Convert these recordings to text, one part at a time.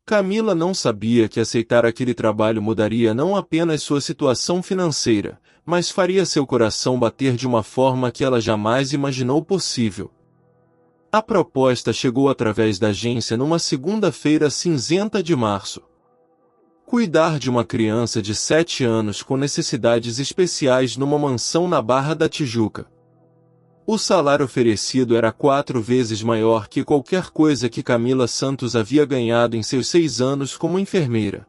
Camila não sabia que aceitar aquele trabalho mudaria não apenas sua situação financeira, mas faria seu coração bater de uma forma que ela jamais imaginou possível. A proposta chegou através da agência numa segunda-feira cinzenta de março. Cuidar de uma criança de 7 anos com necessidades especiais numa mansão na Barra da Tijuca. O salário oferecido era 4 vezes maior que qualquer coisa que Camila Santos havia ganhado em seus 6 anos como enfermeira.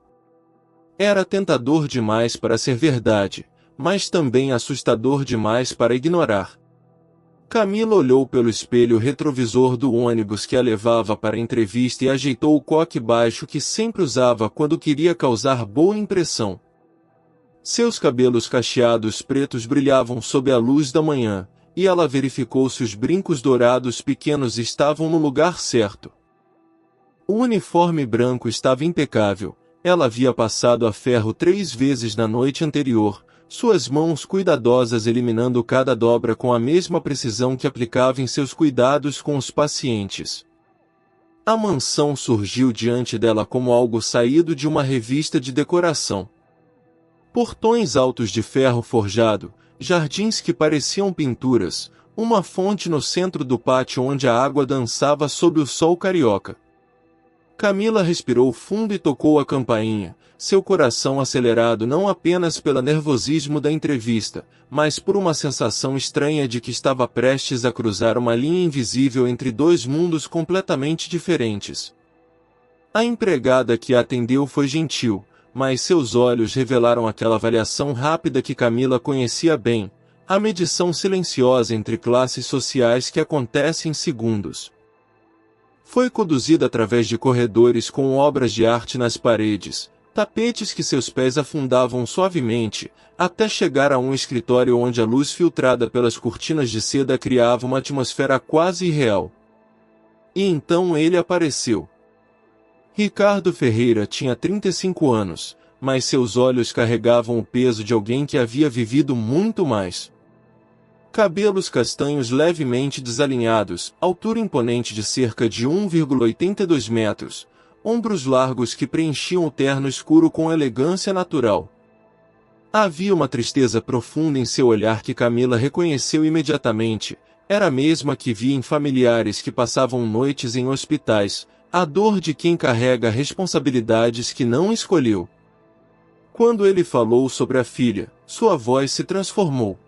Era tentador demais para ser verdade, mas também assustador demais para ignorar. Camila olhou pelo espelho retrovisor do ônibus que a levava para a entrevista e ajeitou o coque baixo que sempre usava quando queria causar boa impressão. Seus cabelos cacheados pretos brilhavam sob a luz da manhã, e ela verificou se os brincos dourados pequenos estavam no lugar certo. O uniforme branco estava impecável, ela havia passado a ferro 3 vezes na noite anterior, suas mãos cuidadosas eliminando cada dobra com a mesma precisão que aplicava em seus cuidados com os pacientes. A mansão surgiu diante dela como algo saído de uma revista de decoração. Portões altos de ferro forjado, jardins que pareciam pinturas, uma fonte no centro do pátio onde a água dançava sob o sol carioca. Camila respirou fundo e tocou a campainha, seu coração acelerado não apenas pelo nervosismo da entrevista, mas por uma sensação estranha de que estava prestes a cruzar uma linha invisível entre 2 mundos completamente diferentes. A empregada que a atendeu foi gentil, mas seus olhos revelaram aquela avaliação rápida que Camila conhecia bem, a medição silenciosa entre classes sociais que acontece em segundos. Foi conduzida através de corredores com obras de arte nas paredes, tapetes que seus pés afundavam suavemente, até chegar a um escritório onde a luz filtrada pelas cortinas de seda criava uma atmosfera quase irreal. E então ele apareceu. Ricardo Ferreira tinha 35 anos, mas seus olhos carregavam o peso de alguém que havia vivido muito mais. Cabelos castanhos levemente desalinhados, altura imponente de cerca de 1,82 metros, ombros largos que preenchiam o terno escuro com elegância natural. Havia uma tristeza profunda em seu olhar que Camila reconheceu imediatamente, era a mesma que via em familiares que passavam noites em hospitais, a dor de quem carrega responsabilidades que não escolheu. Quando ele falou sobre a filha, sua voz se transformou.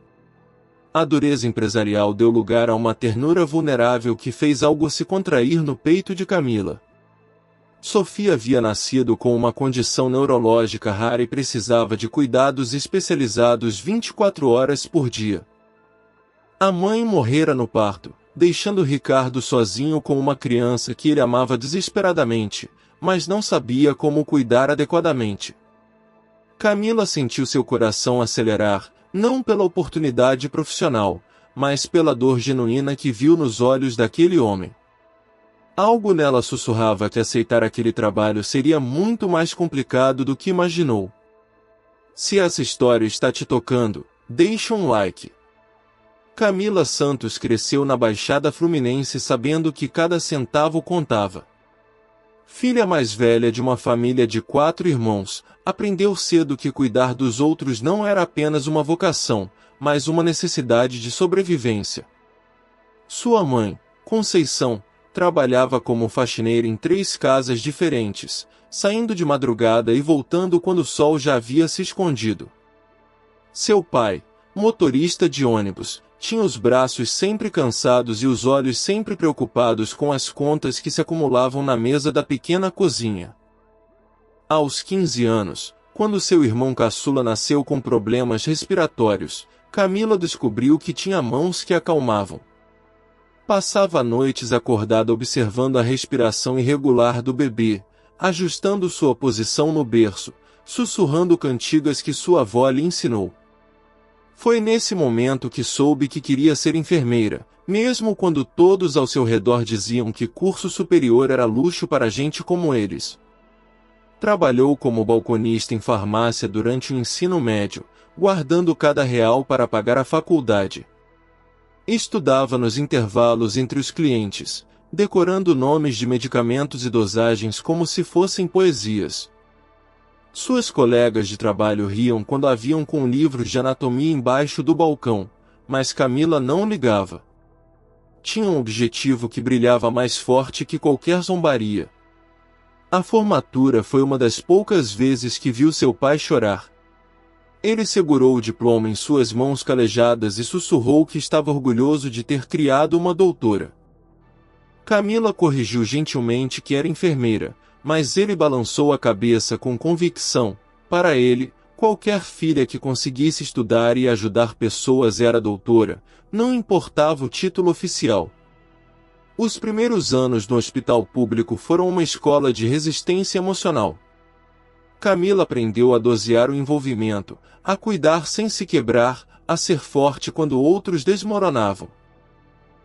A dureza empresarial deu lugar a uma ternura vulnerável que fez algo se contrair no peito de Camila. Sofia havia nascido com uma condição neurológica rara e precisava de cuidados especializados 24 horas por dia. A mãe morrera no parto, deixando Ricardo sozinho com uma criança que ele amava desesperadamente, mas não sabia como cuidar adequadamente. Camila sentiu seu coração acelerar, não pela oportunidade profissional, mas pela dor genuína que viu nos olhos daquele homem. Algo nela sussurrava que aceitar aquele trabalho seria muito mais complicado do que imaginou. Se essa história está te tocando, deixa um like. Camila Santos cresceu na Baixada Fluminense sabendo que cada centavo contava. Filha mais velha de uma família de 4 irmãos, aprendeu cedo que cuidar dos outros não era apenas uma vocação, mas uma necessidade de sobrevivência. Sua mãe, Conceição, trabalhava como faxineira em 3 casas diferentes, saindo de madrugada e voltando quando o sol já havia se escondido. Seu pai, motorista de ônibus, tinha os braços sempre cansados e os olhos sempre preocupados com as contas que se acumulavam na mesa da pequena cozinha. Aos 15 anos, quando seu irmão caçula nasceu com problemas respiratórios, Camila descobriu que tinha mãos que acalmavam. Passava noites acordada observando a respiração irregular do bebê, ajustando sua posição no berço, sussurrando cantigas que sua avó lhe ensinou. Foi nesse momento que soube que queria ser enfermeira, mesmo quando todos ao seu redor diziam que curso superior era luxo para gente como eles. Trabalhou como balconista em farmácia durante o ensino médio, guardando cada real para pagar a faculdade. Estudava nos intervalos entre os clientes, decorando nomes de medicamentos e dosagens como se fossem poesias. Suas colegas de trabalho riam quando a viam com livros de anatomia embaixo do balcão, mas Camila não ligava. Tinha um objetivo que brilhava mais forte que qualquer zombaria. A formatura foi uma das poucas vezes que viu seu pai chorar. Ele segurou o diploma em suas mãos calejadas e sussurrou que estava orgulhoso de ter criado uma doutora. Camila corrigiu gentilmente que era enfermeira, mas ele balançou a cabeça com convicção. Para ele, qualquer filha que conseguisse estudar e ajudar pessoas era doutora, não importava o título oficial. Os primeiros anos no hospital público foram uma escola de resistência emocional. Camila aprendeu a dosear o envolvimento, a cuidar sem se quebrar, a ser forte quando outros desmoronavam.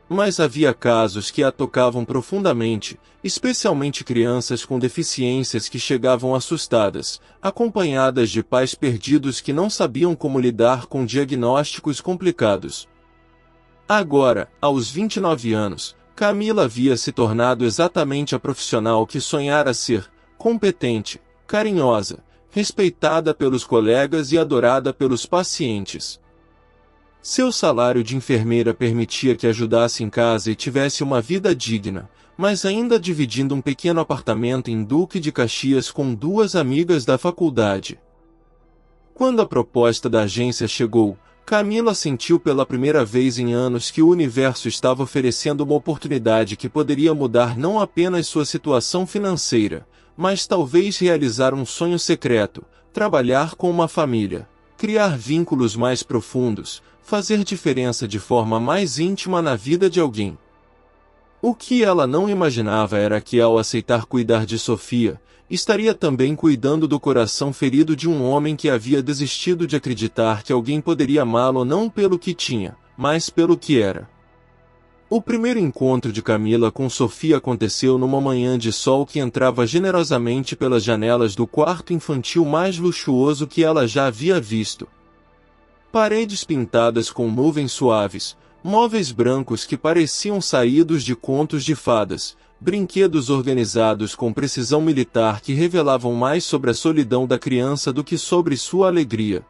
Mas havia casos que a tocavam profundamente, especialmente crianças com deficiências que chegavam assustadas, acompanhadas de pais perdidos que não sabiam como lidar com diagnósticos complicados. Agora, aos 29 anos, Camila havia se tornado exatamente a profissional que sonhara ser: competente, carinhosa, respeitada pelos colegas e adorada pelos pacientes. Seu salário de enfermeira permitia que ajudasse em casa e tivesse uma vida digna, mas ainda dividindo um pequeno apartamento em Duque de Caxias com duas amigas da faculdade. Quando a proposta da agência chegou, Camila sentiu pela primeira vez em anos que o universo estava oferecendo uma oportunidade que poderia mudar não apenas sua situação financeira, mas talvez realizar um sonho secreto: trabalhar com uma família, criar vínculos mais profundos, fazer diferença de forma mais íntima na vida de alguém. O que ela não imaginava era que, ao aceitar cuidar de Sofia, estaria também cuidando do coração ferido de um homem que havia desistido de acreditar que alguém poderia amá-lo não pelo que tinha, mas pelo que era. O primeiro encontro de Camila com Sofia aconteceu numa manhã de sol que entrava generosamente pelas janelas do quarto infantil mais luxuoso que ela já havia visto. Paredes pintadas com nuvens suaves, móveis brancos que pareciam saídos de contos de fadas, brinquedos organizados com precisão militar que revelavam mais sobre a solidão da criança do que sobre sua alegria.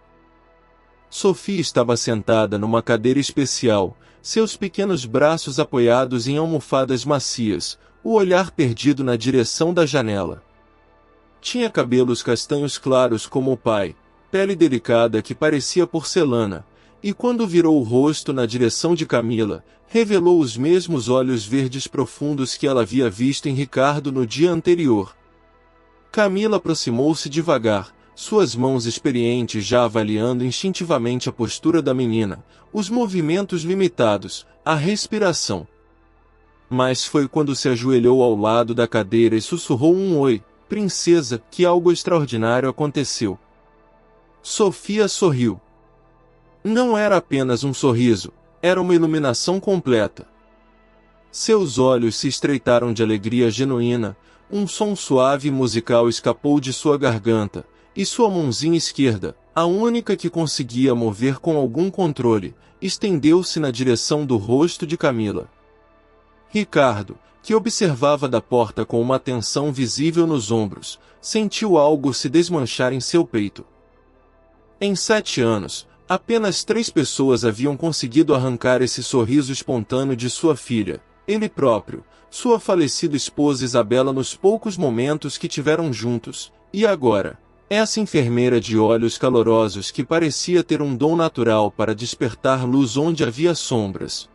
Sofia estava sentada numa cadeira especial, seus pequenos braços apoiados em almofadas macias, o olhar perdido na direção da janela. Tinha cabelos castanhos claros como o pai, pele delicada que parecia porcelana, e quando virou o rosto na direção de Camila, revelou os mesmos olhos verdes profundos que ela havia visto em Ricardo no dia anterior. Camila aproximou-se devagar, suas mãos experientes já avaliando instintivamente a postura da menina, os movimentos limitados, a respiração. Mas foi quando se ajoelhou ao lado da cadeira e sussurrou um oi, princesa, que algo extraordinário aconteceu. Sofia sorriu. Não era apenas um sorriso, era uma iluminação completa. Seus olhos se estreitaram de alegria genuína, um som suave e musical escapou de sua garganta, e sua mãozinha esquerda, a única que conseguia mover com algum controle, estendeu-se na direção do rosto de Camila. Ricardo, que observava da porta com uma tensão visível nos ombros, sentiu algo se desmanchar em seu peito. Em 7 anos, apenas 3 pessoas haviam conseguido arrancar esse sorriso espontâneo de sua filha: ele próprio, sua falecida esposa Isabela nos poucos momentos que tiveram juntos, e agora, essa enfermeira de olhos calorosos que parecia ter um dom natural para despertar luz onde havia sombras.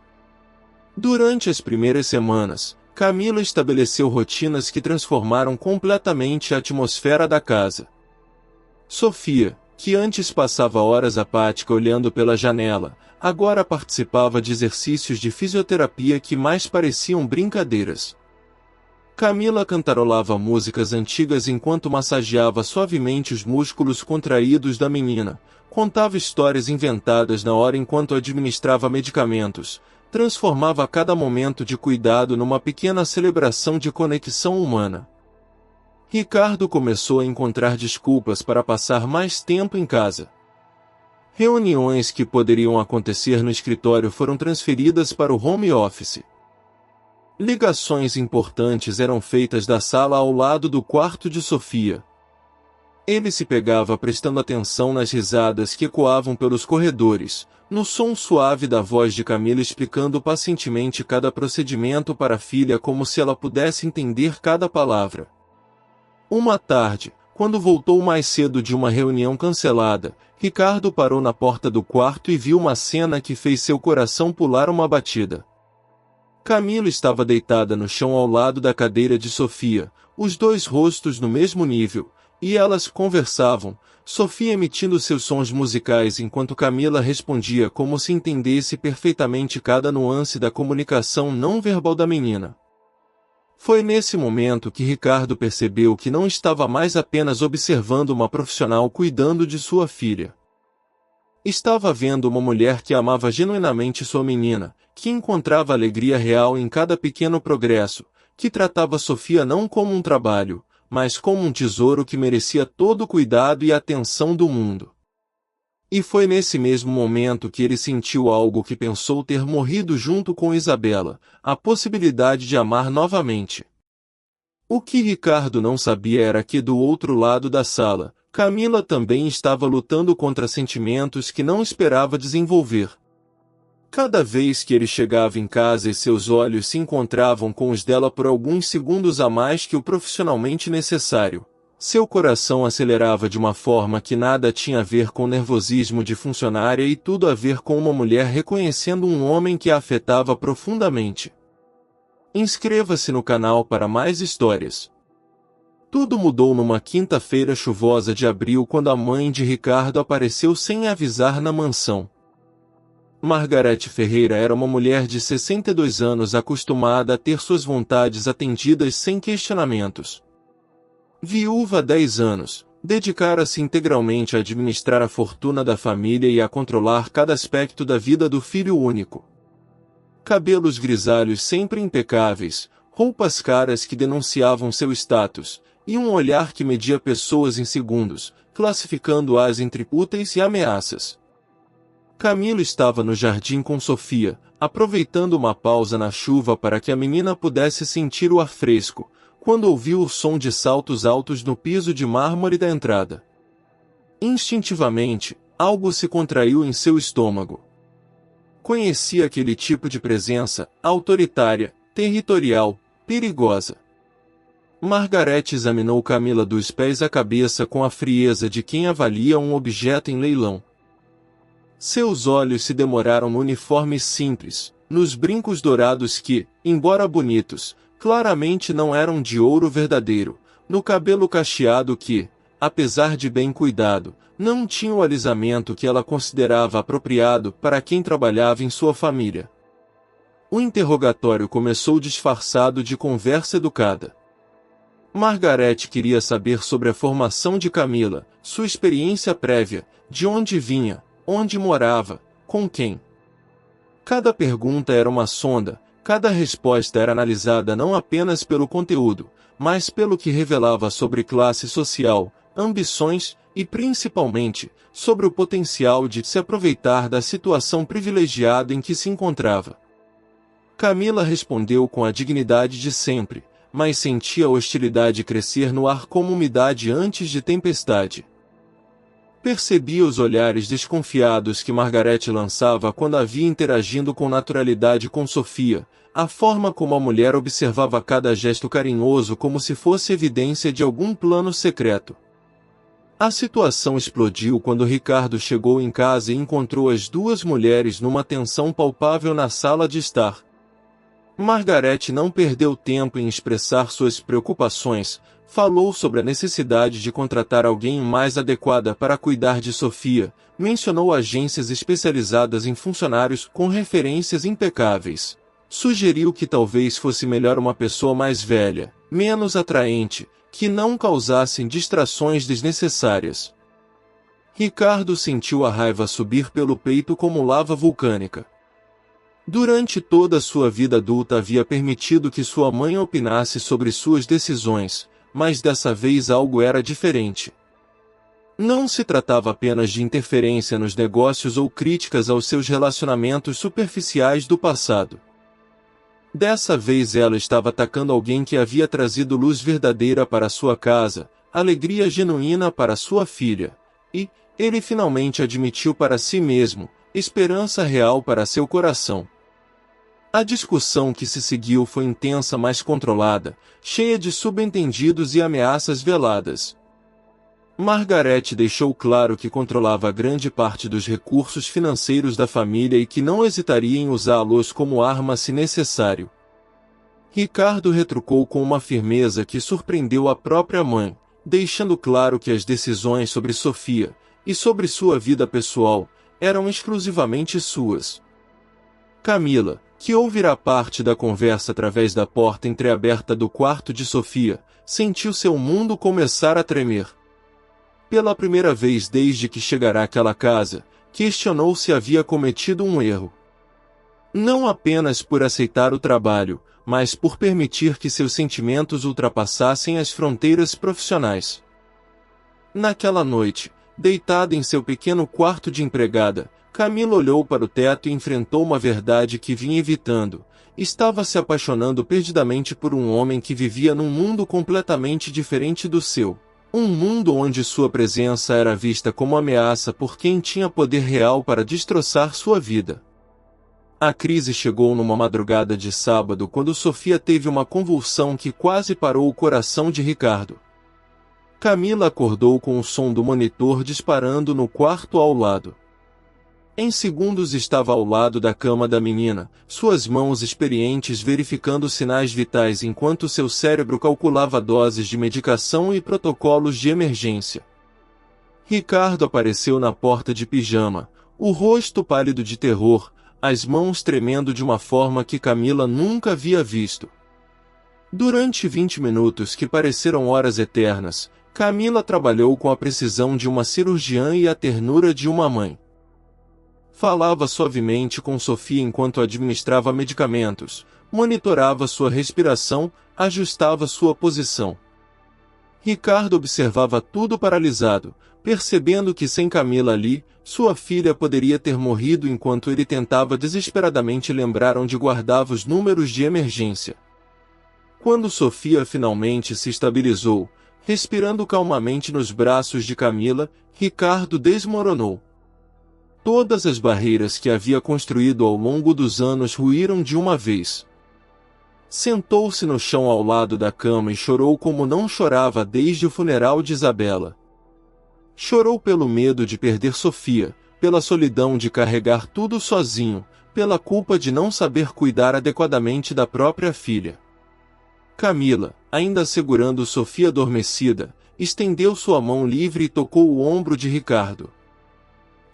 Durante as primeiras semanas, Camila estabeleceu rotinas que transformaram completamente a atmosfera da casa. Sofia, que antes passava horas apática olhando pela janela, agora participava de exercícios de fisioterapia que mais pareciam brincadeiras. Camila cantarolava músicas antigas enquanto massageava suavemente os músculos contraídos da menina, contava histórias inventadas na hora enquanto administrava medicamentos, transformava cada momento de cuidado numa pequena celebração de conexão humana. Ricardo começou a encontrar desculpas para passar mais tempo em casa. Reuniões que poderiam acontecer no escritório foram transferidas para o home office. Ligações importantes eram feitas da sala ao lado do quarto de Sofia. Ele se pegava prestando atenção nas risadas que ecoavam pelos corredores, no som suave da voz de Camila explicando pacientemente cada procedimento para a filha como se ela pudesse entender cada palavra. Uma tarde, quando voltou mais cedo de uma reunião cancelada, Ricardo parou na porta do quarto e viu uma cena que fez seu coração pular uma batida. Camila estava deitada no chão ao lado da cadeira de Sofia, os dois rostos no mesmo nível, e elas conversavam, Sofia emitindo seus sons musicais enquanto Camila respondia como se entendesse perfeitamente cada nuance da comunicação não verbal da menina. Foi nesse momento que Ricardo percebeu que não estava mais apenas observando uma profissional cuidando de sua filha. Estava vendo uma mulher que amava genuinamente sua menina, que encontrava alegria real em cada pequeno progresso, que tratava Sofia não como um trabalho, mas como um tesouro que merecia todo o cuidado e atenção do mundo. E foi nesse mesmo momento que ele sentiu algo que pensou ter morrido junto com Isabela, a possibilidade de amar novamente. O que Ricardo não sabia era que do outro lado da sala, Camila também estava lutando contra sentimentos que não esperava desenvolver. Cada vez que ele chegava em casa e seus olhos se encontravam com os dela por alguns segundos a mais que o profissionalmente necessário, seu coração acelerava de uma forma que nada tinha a ver com nervosismo de funcionária e tudo a ver com uma mulher reconhecendo um homem que a afetava profundamente. Inscreva-se no canal para mais histórias. Tudo mudou numa quinta-feira chuvosa de abril quando a mãe de Ricardo apareceu sem avisar na mansão. Margarete Ferreira era uma mulher de 62 anos acostumada a ter suas vontades atendidas sem questionamentos. Viúva há 10 anos, dedicara-se integralmente a administrar a fortuna da família e a controlar cada aspecto da vida do filho único. Cabelos grisalhos sempre impecáveis, roupas caras que denunciavam seu status, e um olhar que media pessoas em segundos, classificando-as entre úteis e ameaças. Camilo estava no jardim com Sofia, aproveitando uma pausa na chuva para que a menina pudesse sentir o ar fresco, quando ouviu o som de saltos altos no piso de mármore da entrada. Instintivamente, algo se contraiu em seu estômago. Conhecia aquele tipo de presença, autoritária, territorial, perigosa. Margarete examinou Camila dos pés à cabeça com a frieza de quem avalia um objeto em leilão. Seus olhos se demoraram no uniforme simples, nos brincos dourados que, embora bonitos, claramente não eram de ouro verdadeiro, no cabelo cacheado que, apesar de bem cuidado, não tinha o alisamento que ela considerava apropriado para quem trabalhava em sua família. O interrogatório começou disfarçado de conversa educada. Margarete queria saber sobre a formação de Camila, sua experiência prévia, de onde vinha, onde morava, com quem. Cada pergunta era uma sonda, cada resposta era analisada não apenas pelo conteúdo, mas pelo que revelava sobre classe social, ambições e, principalmente, sobre o potencial de se aproveitar da situação privilegiada em que se encontrava. Camila respondeu com a dignidade de sempre, mas sentia a hostilidade crescer no ar como umidade antes de tempestade. Percebia os olhares desconfiados que Margarete lançava quando a via interagindo com naturalidade com Sofia, a forma como a mulher observava cada gesto carinhoso como se fosse evidência de algum plano secreto. A situação explodiu quando Ricardo chegou em casa e encontrou as duas mulheres numa tensão palpável na sala de estar. Margarete não perdeu tempo em expressar suas preocupações, falou sobre a necessidade de contratar alguém mais adequada para cuidar de Sofia, mencionou agências especializadas em funcionários com referências impecáveis. Sugeriu que talvez fosse melhor uma pessoa mais velha, menos atraente, que não causassem distrações desnecessárias. Ricardo sentiu a raiva subir pelo peito como lava vulcânica. Durante toda a sua vida adulta havia permitido que sua mãe opinasse sobre suas decisões, mas dessa vez algo era diferente. Não se tratava apenas de interferência nos negócios ou críticas aos seus relacionamentos superficiais do passado. Dessa vez ela estava atacando alguém que havia trazido luz verdadeira para sua casa, alegria genuína para sua filha. E, ele finalmente admitiu para si mesmo, esperança real para seu coração. A discussão que se seguiu foi intensa, mas controlada, cheia de subentendidos e ameaças veladas. Margaret deixou claro que controlava grande parte dos recursos financeiros da família e que não hesitaria em usá-los como arma se necessário. Ricardo retrucou com uma firmeza que surpreendeu a própria mãe, deixando claro que as decisões sobre Sofia, e sobre sua vida pessoal, eram exclusivamente suas. Camila, que ouvirá parte da conversa através da porta entreaberta do quarto de Sofia, sentiu seu mundo começar a tremer. Pela primeira vez desde que chegara àquela casa, questionou se havia cometido um erro. Não apenas por aceitar o trabalho, mas por permitir que seus sentimentos ultrapassassem as fronteiras profissionais. Naquela noite, deitada em seu pequeno quarto de empregada, Camila olhou para o teto e enfrentou uma verdade que vinha evitando. Estava se apaixonando perdidamente por um homem que vivia num mundo completamente diferente do seu. Um mundo onde sua presença era vista como ameaça por quem tinha poder real para destroçar sua vida. A crise chegou numa madrugada de sábado quando Sofia teve uma convulsão que quase parou o coração de Ricardo. Camila acordou com o som do monitor disparando no quarto ao lado. Em segundos estava ao lado da cama da menina, suas mãos experientes verificando sinais vitais enquanto seu cérebro calculava doses de medicação e protocolos de emergência. Ricardo apareceu na porta de pijama, o rosto pálido de terror, as mãos tremendo de uma forma que Camila nunca havia visto. Durante 20 minutos que pareceram horas eternas, Camila trabalhou com a precisão de uma cirurgiã e a ternura de uma mãe. Falava suavemente com Sofia enquanto administrava medicamentos, monitorava sua respiração, ajustava sua posição. Ricardo observava tudo paralisado, percebendo que sem Camila ali, sua filha poderia ter morrido enquanto ele tentava desesperadamente lembrar onde guardava os números de emergência. Quando Sofia finalmente se estabilizou, respirando calmamente nos braços de Camila, Ricardo desmoronou. Todas as barreiras que havia construído ao longo dos anos ruíram de uma vez. Sentou-se no chão ao lado da cama e chorou como não chorava desde o funeral de Isabela. Chorou pelo medo de perder Sofia, pela solidão de carregar tudo sozinho, pela culpa de não saber cuidar adequadamente da própria filha. Camila, ainda segurando Sofia adormecida, estendeu sua mão livre e tocou o ombro de Ricardo.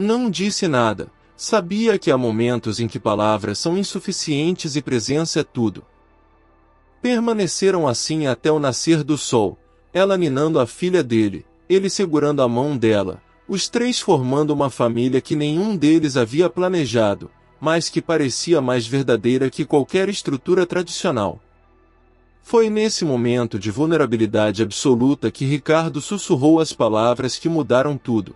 Não disse nada, sabia que há momentos em que palavras são insuficientes e presença é tudo. Permaneceram assim até o nascer do sol, ela ninando a filha dele, ele segurando a mão dela, os três formando uma família que nenhum deles havia planejado, mas que parecia mais verdadeira que qualquer estrutura tradicional. Foi nesse momento de vulnerabilidade absoluta que Ricardo sussurrou as palavras que mudaram tudo.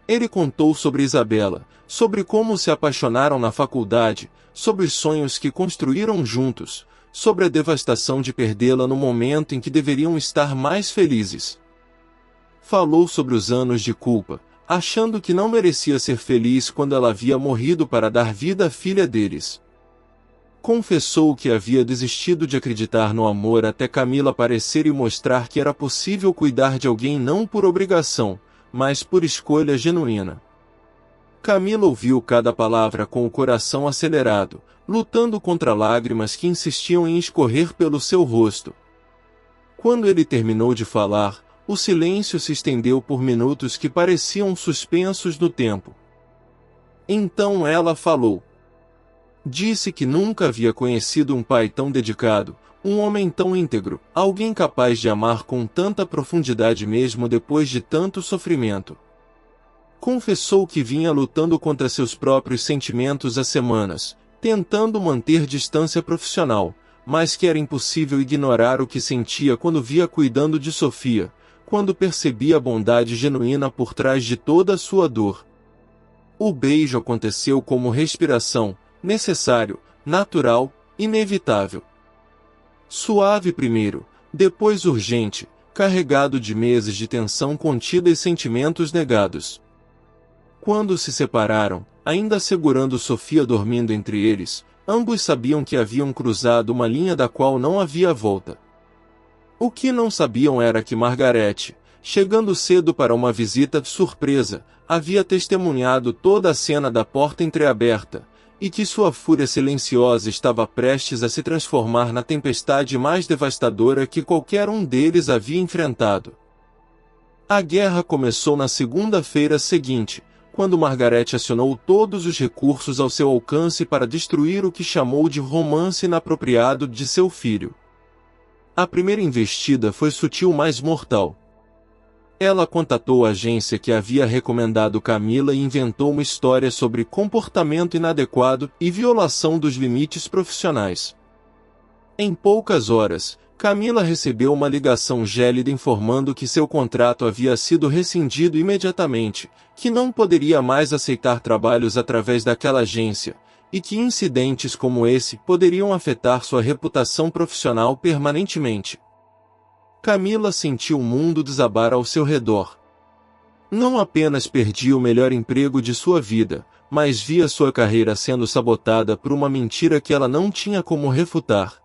Ele contou sobre Isabela, sobre como se apaixonaram na faculdade, sobre os sonhos que construíram juntos, sobre a devastação de perdê-la no momento em que deveriam estar mais felizes. Falou sobre os anos de culpa, achando que não merecia ser feliz quando ela havia morrido para dar vida à filha deles. Confessou que havia desistido de acreditar no amor até Camila aparecer e mostrar que era possível cuidar de alguém não por obrigação, mas por escolha genuína. Camila ouviu cada palavra com o coração acelerado, lutando contra lágrimas que insistiam em escorrer pelo seu rosto. Quando ele terminou de falar, o silêncio se estendeu por minutos que pareciam suspensos no tempo. Então ela falou. Disse que nunca havia conhecido um pai tão dedicado, um homem tão íntegro, alguém capaz de amar com tanta profundidade mesmo depois de tanto sofrimento. Confessou que vinha lutando contra seus próprios sentimentos há semanas, tentando manter distância profissional, mas que era impossível ignorar o que sentia quando via cuidando de Sofia, quando percebia a bondade genuína por trás de toda a sua dor. O beijo aconteceu como respiração, necessário, natural, Inevitável. Suave primeiro, depois urgente, carregado de meses de tensão contida e sentimentos negados. Quando se separaram, ainda segurando Sofia dormindo entre eles, ambos sabiam que haviam cruzado uma linha da qual não havia volta. O que não sabiam era que Margarete, chegando cedo para uma visita surpresa, havia testemunhado toda a cena da porta entreaberta, e que sua fúria silenciosa estava prestes a se transformar na tempestade mais devastadora que qualquer um deles havia enfrentado. A guerra começou na segunda-feira seguinte, quando Margarete acionou todos os recursos ao seu alcance para destruir o que chamou de romance inapropriado de seu filho. A primeira investida foi sutil, mas mortal. Ela contatou a agência que havia recomendado Camila e inventou uma história sobre comportamento inadequado e violação dos limites profissionais. Em poucas horas, Camila recebeu uma ligação gélida informando que seu contrato havia sido rescindido imediatamente, que não poderia mais aceitar trabalhos através daquela agência, e que incidentes como esse poderiam afetar sua reputação profissional permanentemente. Camila sentiu o mundo desabar ao seu redor. Não apenas perdia o melhor emprego de sua vida, mas via sua carreira sendo sabotada por uma mentira que ela não tinha como refutar.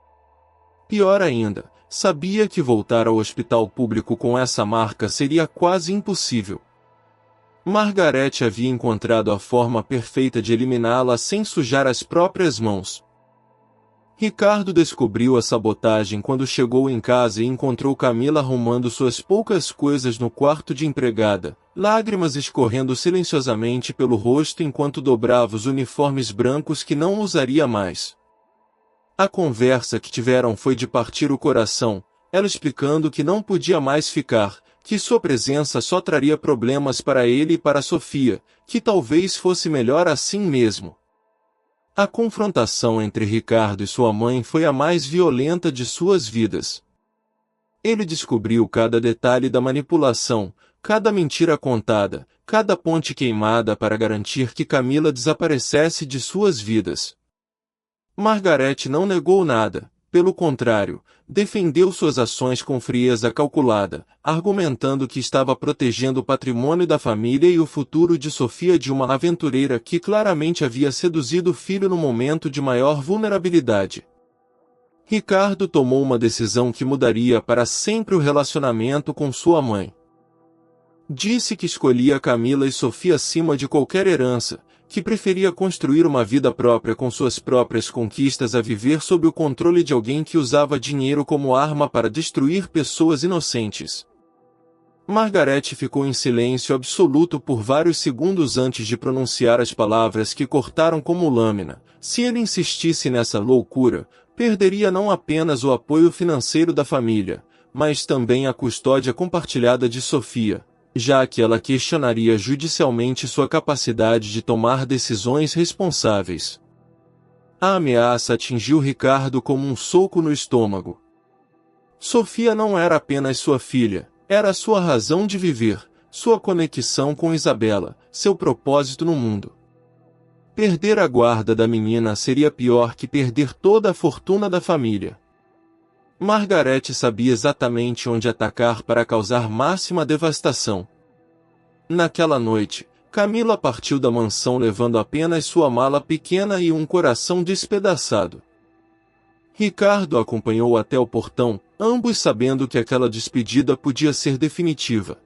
Pior ainda, sabia que voltar ao hospital público com essa marca seria quase impossível. Margarete havia encontrado a forma perfeita de eliminá-la sem sujar as próprias mãos. Ricardo descobriu a sabotagem quando chegou em casa e encontrou Camila arrumando suas poucas coisas no quarto de empregada, lágrimas escorrendo silenciosamente pelo rosto enquanto dobrava os uniformes brancos que não usaria mais. A conversa que tiveram foi de partir o coração, ela explicando que não podia mais ficar, que sua presença só traria problemas para ele e para Sofia, que talvez fosse melhor assim mesmo. A confrontação entre Ricardo e sua mãe foi a mais violenta de suas vidas. Ele descobriu cada detalhe da manipulação, cada mentira contada, cada ponte queimada para garantir que Camila desaparecesse de suas vidas. Margarete não negou nada, pelo contrário, defendeu suas ações com frieza calculada, argumentando que estava protegendo o patrimônio da família e o futuro de Sofia de uma aventureira que claramente havia seduzido o filho no momento de maior vulnerabilidade. Ricardo tomou uma decisão que mudaria para sempre o relacionamento com sua mãe. Disse que escolhia Camila e Sofia acima de qualquer herança, que preferia construir uma vida própria com suas próprias conquistas a viver sob o controle de alguém que usava dinheiro como arma para destruir pessoas inocentes. Margarete ficou em silêncio absoluto por vários segundos antes de pronunciar as palavras que cortaram como lâmina. Se ele insistisse nessa loucura, perderia não apenas o apoio financeiro da família, mas também a custódia compartilhada de Sofia, já que ela questionaria judicialmente sua capacidade de tomar decisões responsáveis. A ameaça atingiu Ricardo como um soco no estômago. Sofia não era apenas sua filha, era sua razão de viver, sua conexão com Isabela, seu propósito no mundo. Perder a guarda da menina seria pior que perder toda a fortuna da família. Margarete sabia exatamente onde atacar para causar máxima devastação. Naquela noite, Camila partiu da mansão levando apenas sua mala pequena e um coração despedaçado. Ricardo a acompanhou até o portão, ambos sabendo que aquela despedida podia ser definitiva.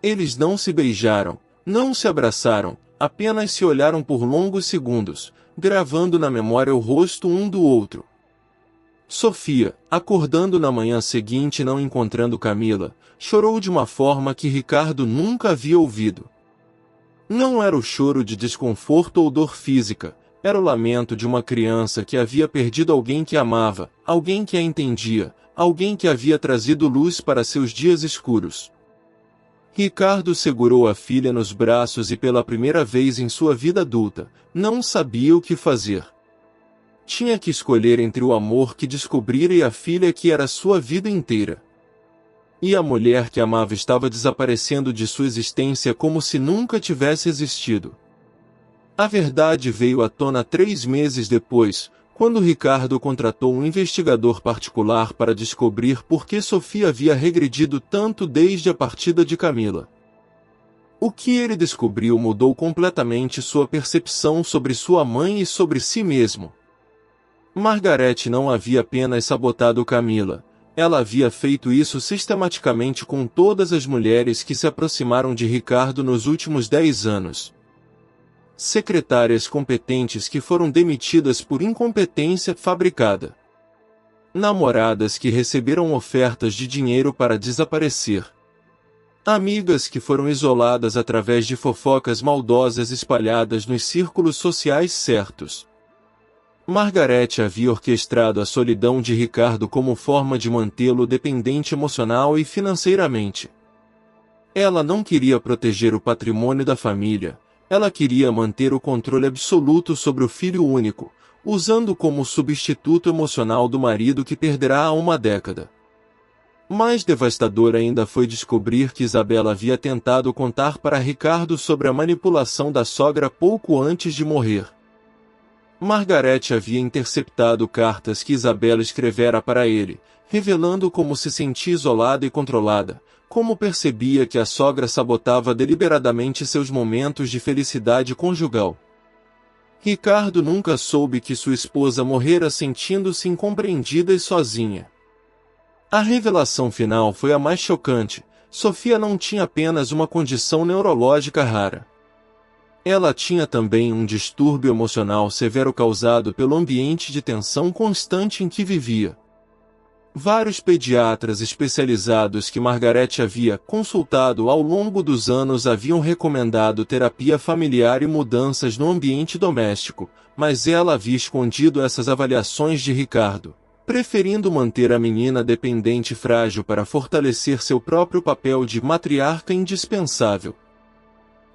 Eles não se beijaram, não se abraçaram, apenas se olharam por longos segundos, gravando na memória o rosto um do outro. Sofia, acordando na manhã seguinte e não encontrando Camila, chorou de uma forma que Ricardo nunca havia ouvido. Não era o choro de desconforto ou dor física, era o lamento de uma criança que havia perdido alguém que amava, alguém que a entendia, alguém que havia trazido luz para seus dias escuros. Ricardo segurou a filha nos braços e pela primeira vez em sua vida adulta, não sabia o que fazer. Tinha que escolher entre o amor que descobrira e a filha que era sua vida inteira. E a mulher que amava estava desaparecendo de sua existência como se nunca tivesse existido. A verdade veio à tona 3 meses depois, Quando Ricardo contratou um investigador particular para descobrir por que Sofia havia regredido tanto desde a partida de Camila. O que ele descobriu mudou completamente sua percepção sobre sua mãe e sobre si mesmo. Margarete não havia apenas sabotado Camila, ela havia feito isso sistematicamente com todas as mulheres que se aproximaram de Ricardo nos últimos 10 anos. Secretárias competentes que foram demitidas por incompetência fabricada. Namoradas que receberam ofertas de dinheiro para desaparecer. Amigas que foram isoladas através de fofocas maldosas espalhadas nos círculos sociais certos. Margarete havia orquestrado a solidão de Ricardo como forma de mantê-lo dependente emocional e financeiramente. Ela não queria proteger o patrimônio da família, ela queria manter o controle absoluto sobre o filho único, usando como substituto emocional do marido que perderá há uma década. Mais devastador ainda foi descobrir que Isabela havia tentado contar para Ricardo sobre a manipulação da sogra pouco antes de morrer. Margarete havia interceptado cartas que Isabela escrevera para ele, revelando como se sentia isolada e controlada, como percebia que a sogra sabotava deliberadamente seus momentos de felicidade conjugal. Ricardo nunca soube que sua esposa morrera sentindo-se incompreendida e sozinha. A revelação final foi a mais chocante. Sofia não tinha apenas uma condição neurológica rara. Ela tinha também um distúrbio emocional severo causado pelo ambiente de tensão constante em que vivia. Vários pediatras especializados que Margarete havia consultado ao longo dos anos haviam recomendado terapia familiar e mudanças no ambiente doméstico, mas ela havia escondido essas avaliações de Ricardo, preferindo manter a menina dependente e frágil para fortalecer seu próprio papel de matriarca indispensável.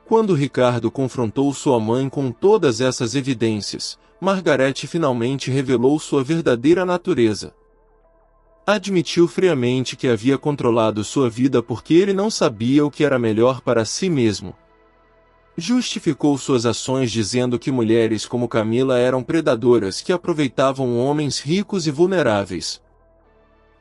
Quando Ricardo confrontou sua mãe com todas essas evidências, Margarete finalmente revelou sua verdadeira natureza. Admitiu friamente que havia controlado sua vida porque ele não sabia o que era melhor para si mesmo. Justificou suas ações dizendo que mulheres como Camila eram predadoras que aproveitavam homens ricos e vulneráveis.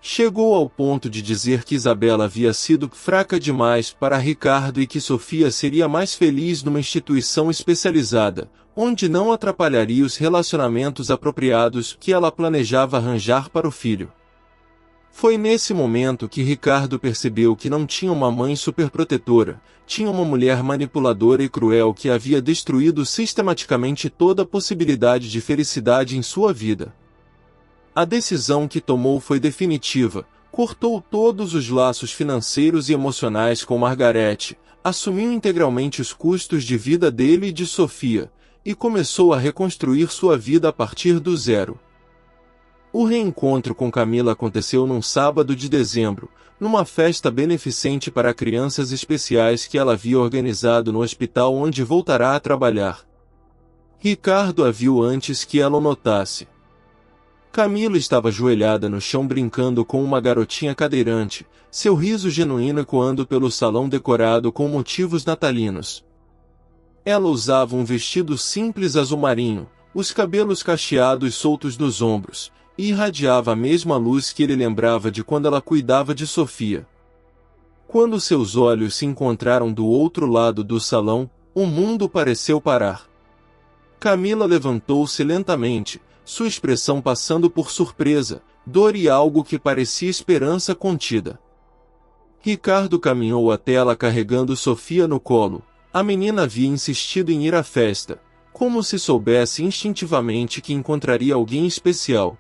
Chegou ao ponto de dizer que Isabela havia sido fraca demais para Ricardo e que Sofia seria mais feliz numa instituição especializada, onde não atrapalharia os relacionamentos apropriados que ela planejava arranjar para o filho. Foi nesse momento que Ricardo percebeu que não tinha uma mãe superprotetora, tinha uma mulher manipuladora e cruel que havia destruído sistematicamente toda a possibilidade de felicidade em sua vida. A decisão que tomou foi definitiva, cortou todos os laços financeiros e emocionais com Margarete, assumiu integralmente os custos de vida dele e de Sofia, e começou a reconstruir sua vida a partir do zero. O reencontro com Camila aconteceu num sábado de dezembro, numa festa beneficente para crianças especiais que ela havia organizado no hospital onde voltará a trabalhar. Ricardo a viu antes que ela o notasse. Camila estava ajoelhada no chão brincando com uma garotinha cadeirante, seu riso genuíno ecoando pelo salão decorado com motivos natalinos. Ela usava um vestido simples azul marinho, os cabelos cacheados soltos nos ombros, e irradiava a mesma luz que ele lembrava de quando ela cuidava de Sofia. Quando seus olhos se encontraram do outro lado do salão, o mundo pareceu parar. Camila levantou-se lentamente, sua expressão passando por surpresa, dor e algo que parecia esperança contida. Ricardo caminhou até ela carregando Sofia no colo. A menina havia insistido em ir à festa, como se soubesse instintivamente que encontraria alguém especial.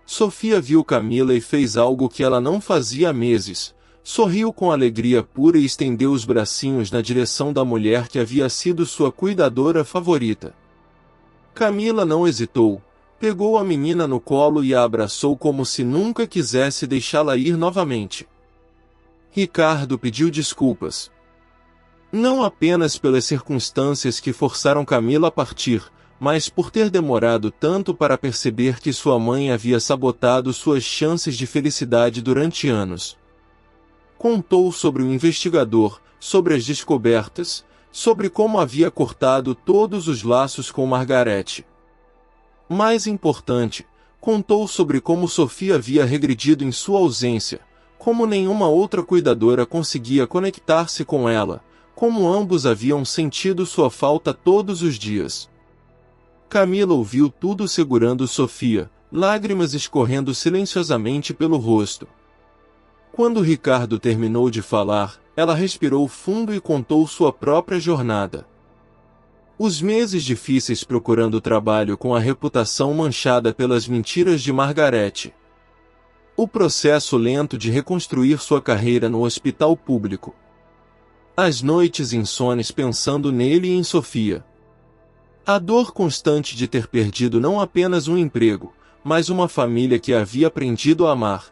Sofia viu Camila e fez algo que ela não fazia há meses. Sorriu com alegria pura e estendeu os bracinhos na direção da mulher que havia sido sua cuidadora favorita. Camila não hesitou, pegou a menina no colo e a abraçou como se nunca quisesse deixá-la ir novamente. Ricardo pediu desculpas. Não apenas pelas circunstâncias que forçaram Camila a partir, mas por ter demorado tanto para perceber que sua mãe havia sabotado suas chances de felicidade durante anos. Contou sobre o investigador, sobre as descobertas, sobre como havia cortado todos os laços com Margarete. Mais importante, contou sobre como Sofia havia regredido em sua ausência, como nenhuma outra cuidadora conseguia conectar-se com ela, como ambos haviam sentido sua falta todos os dias. Camila ouviu tudo segurando Sofia, lágrimas escorrendo silenciosamente pelo rosto. Quando Ricardo terminou de falar, ela respirou fundo e contou sua própria jornada. Os meses difíceis procurando trabalho com a reputação manchada pelas mentiras de Margarete. O processo lento de reconstruir sua carreira no hospital público. As noites insones pensando nele e em Sofia. A dor constante de ter perdido não apenas um emprego, mas uma família que havia aprendido a amar.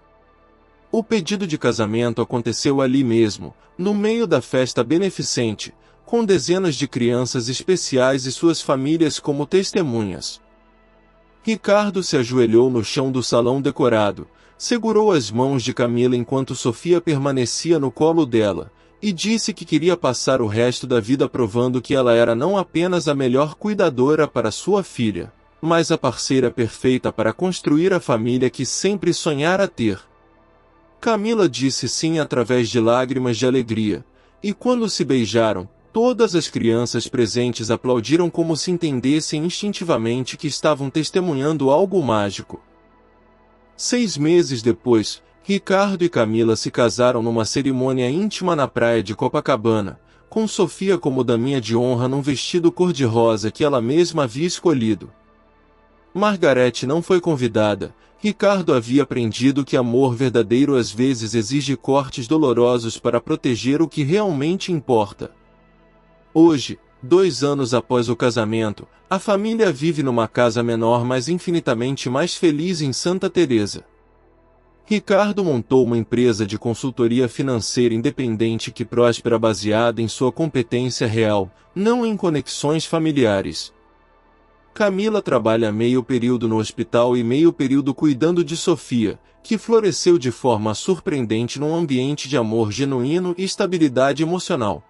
O pedido de casamento aconteceu ali mesmo, no meio da festa beneficente, com dezenas de crianças especiais e suas famílias como testemunhas. Ricardo se ajoelhou no chão do salão decorado, segurou as mãos de Camila enquanto Sofia permanecia no colo dela, e disse que queria passar o resto da vida provando que ela era não apenas a melhor cuidadora para sua filha, mas a parceira perfeita para construir a família que sempre sonhara ter. Camila disse sim através de lágrimas de alegria, e quando se beijaram, todas as crianças presentes aplaudiram como se entendessem instintivamente que estavam testemunhando algo mágico. 6 meses depois, Ricardo e Camila se casaram numa cerimônia íntima na praia de Copacabana, com Sofia como daminha de honra num vestido cor-de-rosa que ela mesma havia escolhido. Margarete não foi convidada. Ricardo havia aprendido que amor verdadeiro às vezes exige cortes dolorosos para proteger o que realmente importa. Hoje, 2 anos após o casamento, a família vive numa casa menor mas infinitamente mais feliz em Santa Teresa. Ricardo montou uma empresa de consultoria financeira independente que próspera baseada em sua competência real, não em conexões familiares. Camila trabalha meio período no hospital e meio período cuidando de Sofia, que floresceu de forma surpreendente num ambiente de amor genuíno e estabilidade emocional.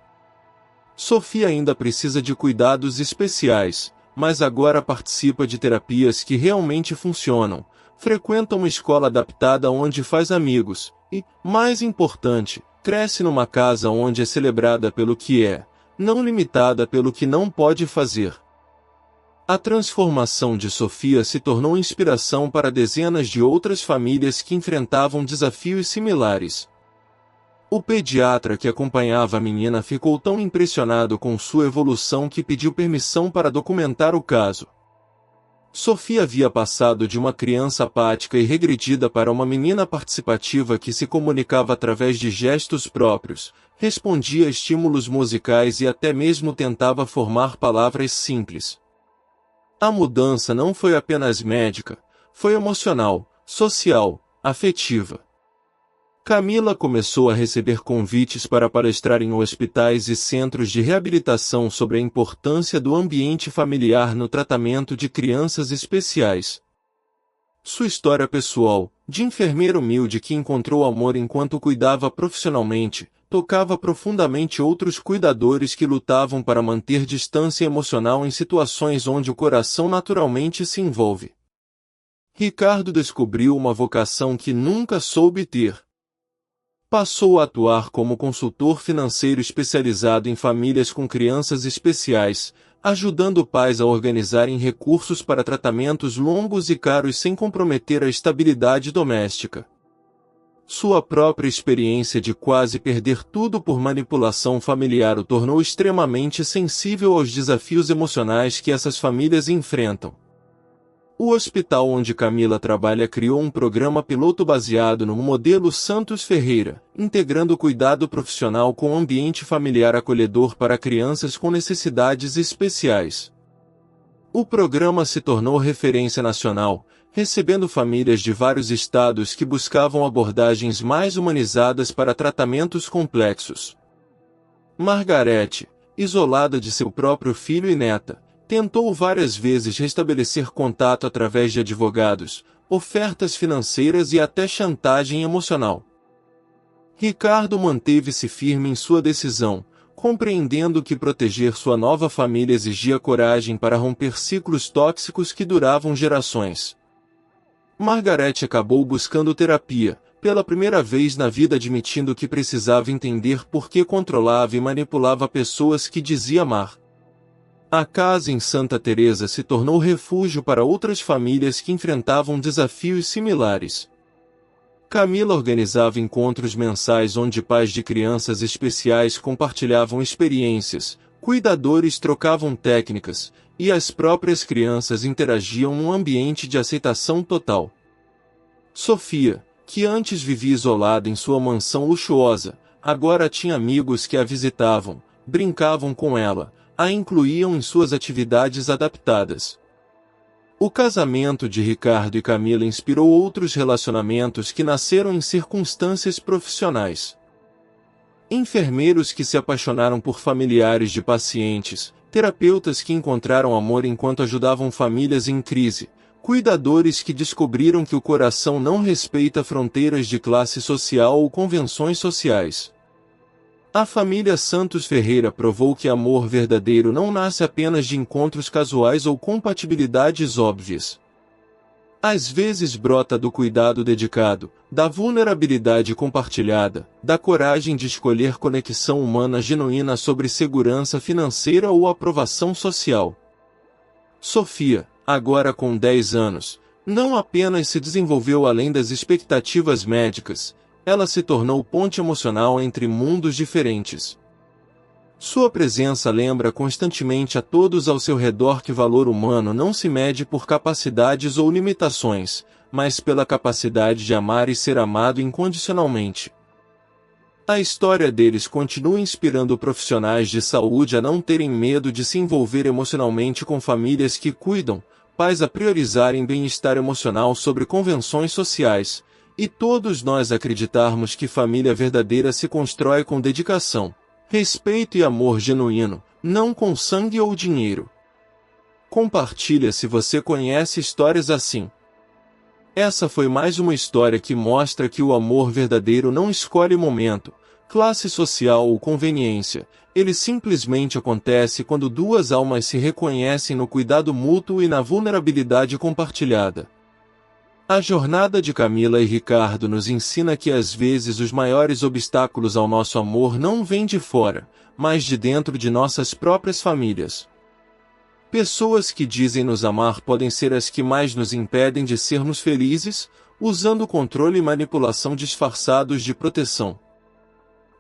Sofia ainda precisa de cuidados especiais, mas agora participa de terapias que realmente funcionam, frequenta uma escola adaptada onde faz amigos, e, mais importante, cresce numa casa onde é celebrada pelo que é, não limitada pelo que não pode fazer. A transformação de Sofia se tornou inspiração para dezenas de outras famílias que enfrentavam desafios similares. O pediatra que acompanhava a menina ficou tão impressionado com sua evolução que pediu permissão para documentar o caso. Sofia havia passado de uma criança apática e regredida para uma menina participativa que se comunicava através de gestos próprios, respondia a estímulos musicais e até mesmo tentava formar palavras simples. A mudança não foi apenas médica, foi emocional, social, afetiva. Camila começou a receber convites para palestrar em hospitais e centros de reabilitação sobre a importância do ambiente familiar no tratamento de crianças especiais. Sua história pessoal, de enfermeira humilde que encontrou amor enquanto cuidava profissionalmente, tocava profundamente outros cuidadores que lutavam para manter distância emocional em situações onde o coração naturalmente se envolve. Ricardo descobriu uma vocação que nunca soube ter. Passou a atuar como consultor financeiro especializado em famílias com crianças especiais, ajudando pais a organizarem recursos para tratamentos longos e caros sem comprometer a estabilidade doméstica. Sua própria experiência de quase perder tudo por manipulação familiar o tornou extremamente sensível aos desafios emocionais que essas famílias enfrentam. O hospital onde Camila trabalha criou um programa piloto baseado no modelo Santos Ferreira, integrando cuidado profissional com ambiente familiar acolhedor para crianças com necessidades especiais. O programa se tornou referência nacional, recebendo famílias de vários estados que buscavam abordagens mais humanizadas para tratamentos complexos. Margarete, isolada de seu próprio filho e neta, tentou várias vezes restabelecer contato através de advogados, ofertas financeiras e até chantagem emocional. Ricardo manteve-se firme em sua decisão, compreendendo que proteger sua nova família exigia coragem para romper ciclos tóxicos que duravam gerações. Margaret acabou buscando terapia, pela primeira vez na vida admitindo que precisava entender por que controlava e manipulava pessoas que dizia amar. A casa em Santa Teresa se tornou refúgio para outras famílias que enfrentavam desafios similares. Camila organizava encontros mensais onde pais de crianças especiais compartilhavam experiências, cuidadores trocavam técnicas, e as próprias crianças interagiam num ambiente de aceitação total. Sofia, que antes vivia isolada em sua mansão luxuosa, agora tinha amigos que a visitavam, brincavam com ela, a incluíam em suas atividades adaptadas. O casamento de Ricardo e Camila inspirou outros relacionamentos que nasceram em circunstâncias profissionais. Enfermeiros que se apaixonaram por familiares de pacientes, terapeutas que encontraram amor enquanto ajudavam famílias em crise, cuidadores que descobriram que o coração não respeita fronteiras de classe social ou convenções sociais. A família Santos Ferreira provou que amor verdadeiro não nasce apenas de encontros casuais ou compatibilidades óbvias. Às vezes brota do cuidado dedicado, da vulnerabilidade compartilhada, da coragem de escolher conexão humana genuína sobre segurança financeira ou aprovação social. Sofia, agora com 10 anos, não apenas se desenvolveu além das expectativas médicas, ela se tornou ponte emocional entre mundos diferentes. Sua presença lembra constantemente a todos ao seu redor que valor humano não se mede por capacidades ou limitações, mas pela capacidade de amar e ser amado incondicionalmente. A história deles continua inspirando profissionais de saúde a não terem medo de se envolver emocionalmente com famílias que cuidam, pais a priorizarem bem-estar emocional sobre convenções sociais, e todos nós acreditarmos que família verdadeira se constrói com dedicação, respeito e amor genuíno, não com sangue ou dinheiro. Compartilha se você conhece histórias assim. Essa foi mais uma história que mostra que o amor verdadeiro não escolhe momento, classe social ou conveniência, ele simplesmente acontece quando duas almas se reconhecem no cuidado mútuo e na vulnerabilidade compartilhada. A jornada de Camila e Ricardo nos ensina que às vezes os maiores obstáculos ao nosso amor não vêm de fora, mas de dentro de nossas próprias famílias. Pessoas que dizem nos amar podem ser as que mais nos impedem de sermos felizes, usando controle e manipulação disfarçados de proteção.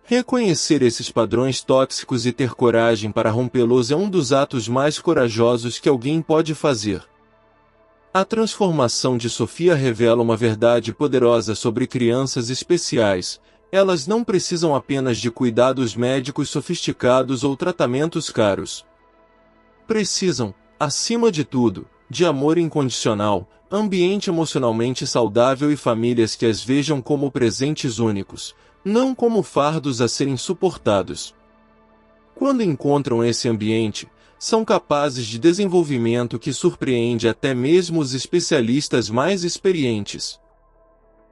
Reconhecer esses padrões tóxicos e ter coragem para rompê-los é um dos atos mais corajosos que alguém pode fazer. A transformação de Sofia revela uma verdade poderosa sobre crianças especiais. Elas não precisam apenas de cuidados médicos sofisticados ou tratamentos caros. Precisam, acima de tudo, de amor incondicional, ambiente emocionalmente saudável e famílias que as vejam como presentes únicos, não como fardos a serem suportados. Quando encontram esse ambiente, são capazes de desenvolvimento que surpreende até mesmo os especialistas mais experientes.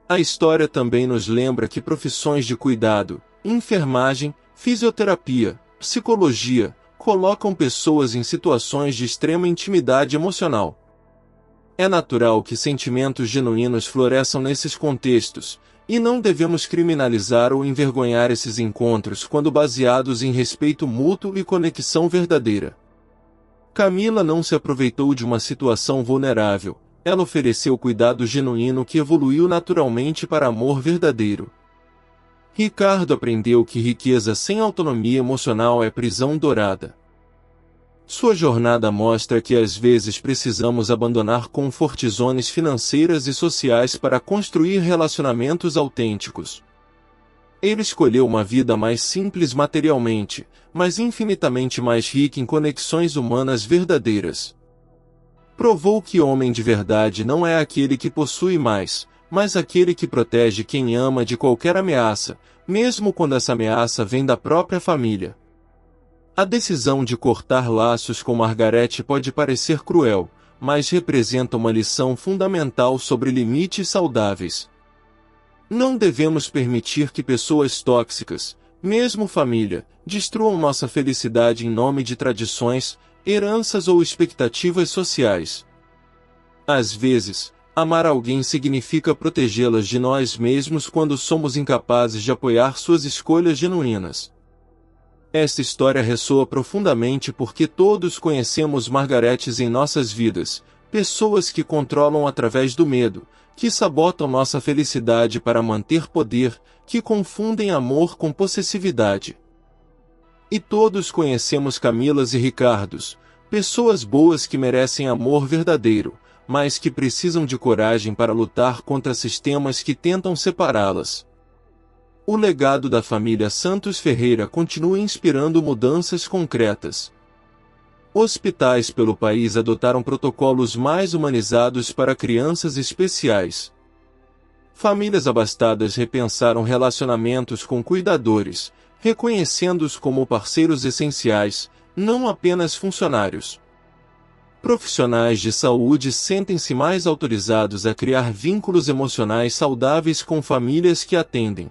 A história também nos lembra que profissões de cuidado, enfermagem, fisioterapia, psicologia, colocam pessoas em situações de extrema intimidade emocional. É natural que sentimentos genuínos floresçam nesses contextos, e não devemos criminalizar ou envergonhar esses encontros quando baseados em respeito mútuo e conexão verdadeira. Camila não se aproveitou de uma situação vulnerável, ela ofereceu cuidado genuíno que evoluiu naturalmente para amor verdadeiro. Ricardo aprendeu que riqueza sem autonomia emocional é prisão dourada. Sua jornada mostra que às vezes precisamos abandonar comfort zones financeiras e sociais para construir relacionamentos autênticos. Ele escolheu uma vida mais simples materialmente, mas infinitamente mais rica em conexões humanas verdadeiras. Provou que homem de verdade não é aquele que possui mais, mas aquele que protege quem ama de qualquer ameaça, mesmo quando essa ameaça vem da própria família. A decisão de cortar laços com Margaret pode parecer cruel, mas representa uma lição fundamental sobre limites saudáveis. Não devemos permitir que pessoas tóxicas, Mesmo família, destruam nossa felicidade em nome de tradições, heranças ou expectativas sociais. Às vezes, amar alguém significa protegê-las de nós mesmos quando somos incapazes de apoiar suas escolhas genuínas. Esta história ressoa profundamente porque todos conhecemos Margaretes em nossas vidas, pessoas que controlam através do medo, que sabotam nossa felicidade para manter poder, que confundem amor com possessividade. E todos conhecemos Camilas e Ricardos, pessoas boas que merecem amor verdadeiro, mas que precisam de coragem para lutar contra sistemas que tentam separá-las. O legado da família Santos Ferreira continua inspirando mudanças concretas. Hospitais pelo país adotaram protocolos mais humanizados para crianças especiais. Famílias abastadas repensaram relacionamentos com cuidadores, reconhecendo-os como parceiros essenciais, não apenas funcionários. Profissionais de saúde sentem-se mais autorizados a criar vínculos emocionais saudáveis com famílias que atendem.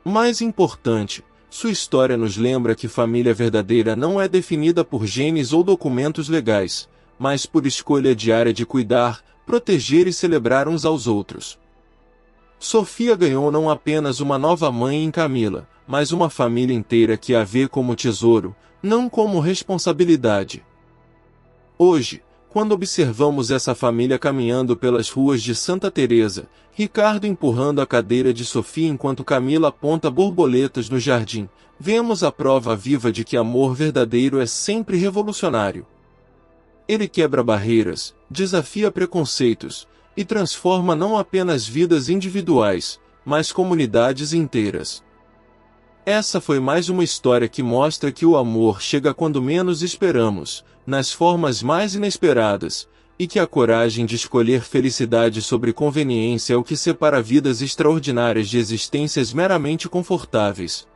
Mais importante, sua história nos lembra que família verdadeira não é definida por genes ou documentos legais, mas por escolha diária de cuidar, proteger e celebrar uns aos outros. Sofia ganhou não apenas uma nova mãe em Camila, mas uma família inteira que a vê como tesouro, não como responsabilidade. Hoje, quando observamos essa família caminhando pelas ruas de Santa Teresa, Ricardo empurrando a cadeira de Sofia enquanto Camila aponta borboletas no jardim, vemos a prova viva de que amor verdadeiro é sempre revolucionário. Ele quebra barreiras, desafia preconceitos, e transforma não apenas vidas individuais, mas comunidades inteiras. Essa foi mais uma história que mostra que o amor chega quando menos esperamos, nas formas mais inesperadas, e que a coragem de escolher felicidade sobre conveniência é o que separa vidas extraordinárias de existências meramente confortáveis.